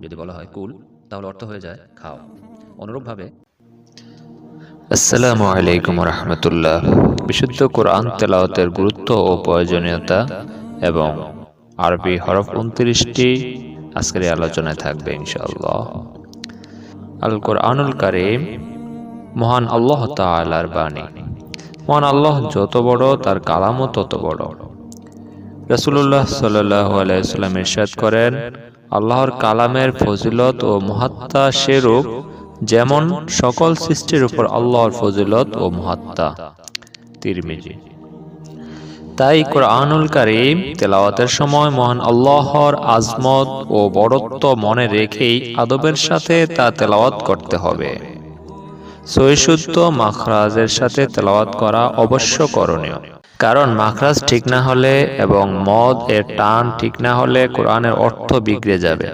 যদি বলা হয় কুল, তাহলে অর্থ হয়ে যায় খাও। অনুরূপভাবে আসসালামু আলাইকুম রহমতুল্লাহ। বিশুদ্ধ কোরআন তেলাওয়াতের গুরুত্ব ও প্রয়োজনীয়তা এবং আরবি হরফ 29টি আজকের এই আলোচনায় থাকবে ইনশাআল্লাহ। আল কোরআনুল কারীম মহান আল্লাহ তাআলার বাণী। মহান আল্লাহ যত বড়, তার কালামও তত বড়। রাসূলুল্লাহ সাল্লাল্লাহু আলাইহি ওয়াসাল্লাম ইরশাদ করেন, আল্লাহর কালামের ফজিলত ও মহাত্তা সেরূপ যেমন সকল সৃষ্টির উপর আল্লাহর ফজিলত ও মহাত্তা। তিরমিজি। তাই কোরআনুল কারীম তেলাওয়াতের সময় মহান আল্লাহর আজমত ও বড়ত্ব মনে রেখেই আদবের সাথে তা তেলাওয়াত করতে হবে। সহিশুদ্ধ মাখরাজের সাথে তেলাওয়াত করা অবশ্য করণীয়, কারণ মাখরাজ ঠিক না হলে এবং মদ এর টান ঠিক না হলে কোরআনের অর্থ বিগড়ে যাবে।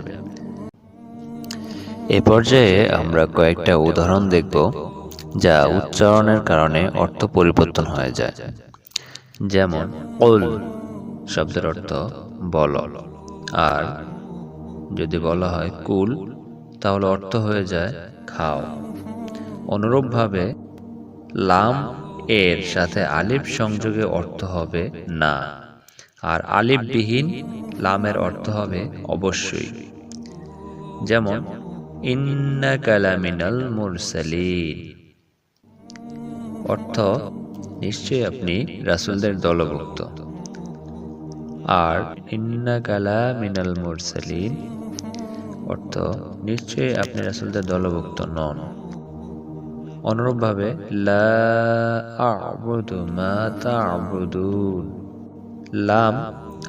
এ পর্যায়ে আমরা কয়েকটা উদাহরণ দেখব যা উচ্চারণের কারণে অর্থ পরিবর্তন হয়ে যায়। যেমন কুল শব্দের অর্থ বল, আর যদি বলা হয় কুল, তাহলে অর্থ হয়ে যায় খাও। অনুরূপভাবে লাম এর সাথে আলিফ সংযোগে অর্থ হবে না, আর আলিফ বিহীন লামের অর্থ হবে অবশ্যই। যেমন ইন্নাকা লামিনাল মুরসালিন, অর্থ নিশ্চয়ই আপনি রাসূলদের দলভুক্ত। আর ইন্নাকা লামিনাল মুরসালিন অর্থ নিশ্চয়ই আপনি রাসূলদের দলভুক্ত নন। অনুরূপভাবে লা আ'বুদু মা তা'বুদুন, লাম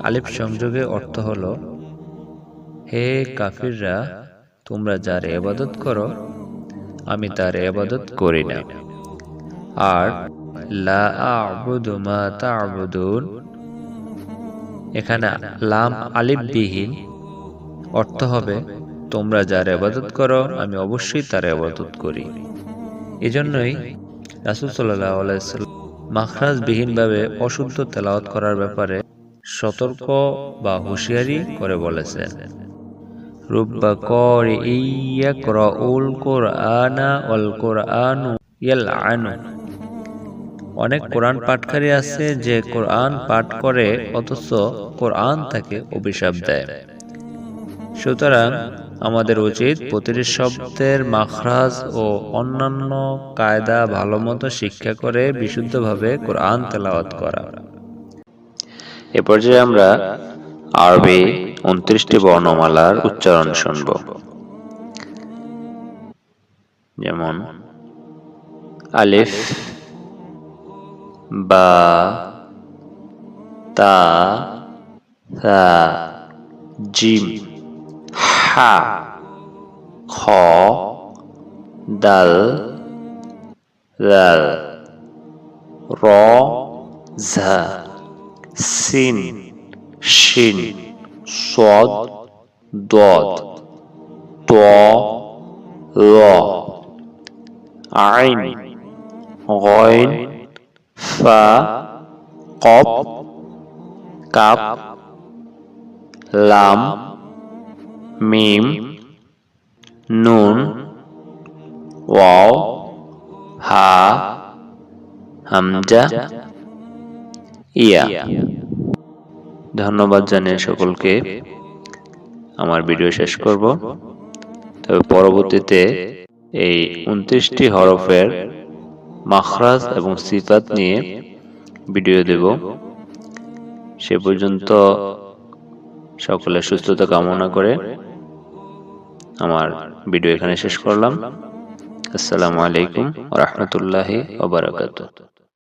আলিফ সংযোগে অর্থ হলো হে কাফিররা, তোমরা যার ইবাদত করো আমি তার ইবাদত করি না। আর লা আ'বুদু মা তা'বুদুন, এখানে লাম আলিফ বিহীন, অর্থ হবে তোমরা যার ইবাদত করো আমি অবশ্যই তার ইবাদত করি। এজন্যই রাসূল সাল্লাল্লাহু আলাইহি ওয়াসাল্লাম মাখরাজ বিহীনভাবে অশুদ্ধ তেলাওয়াত করার ব্যাপারে সতর্ক বা হুঁশিয়ারি করে বলেছেন, রুব্বা ক্বারিই ইয়াকরাউল কুরআনা ওয়াল কুরআনু ইয়ালআনু, অনেক কোরআন পাঠকারী আছে যে কোরআন পাঠ করে অথচ কোরআন তাকে অভিশাপ দেয়। সুতরাং আমাদের উচিত প্রতিটি শব্দের মাখরাজ ও অন্যান্য কায়দা ভালোমতো শিক্ষা করে বিশুদ্ধভাবে কোরআন তেলাওয়াত করা। এ পর্যায়ে আমরা আরবি 29টি বর্ণমালার উচ্চারণ শুনব। যেমন আলিফ, বা, তা, সা, জিম, হা, খ, দাল, লাল, র, ঝা, সিন, শিন, সদ, দদ, ত, ল, আইন, গইন, ফা, কফ, কাফ, লাম, মিম, নুন, ওয়াও, হা, হামজা, ইয়া। ধন্যবাদ জানিয়ে সকলকে আমার ভিডিও শেষ করব। তবে পরবর্তীতে এই 29টি হরফের মাখরাজ এবং সিফাত নিয়ে ভিডিও দেব। সে পর্যন্ত সকলের সুস্থতা কামনা করে আমার ভিডিও এখানে শেষ করলাম। আসসালামু আলাইকুম ওয়া রাহমাতুল্লাহি ওয়া বারাকাতুহু।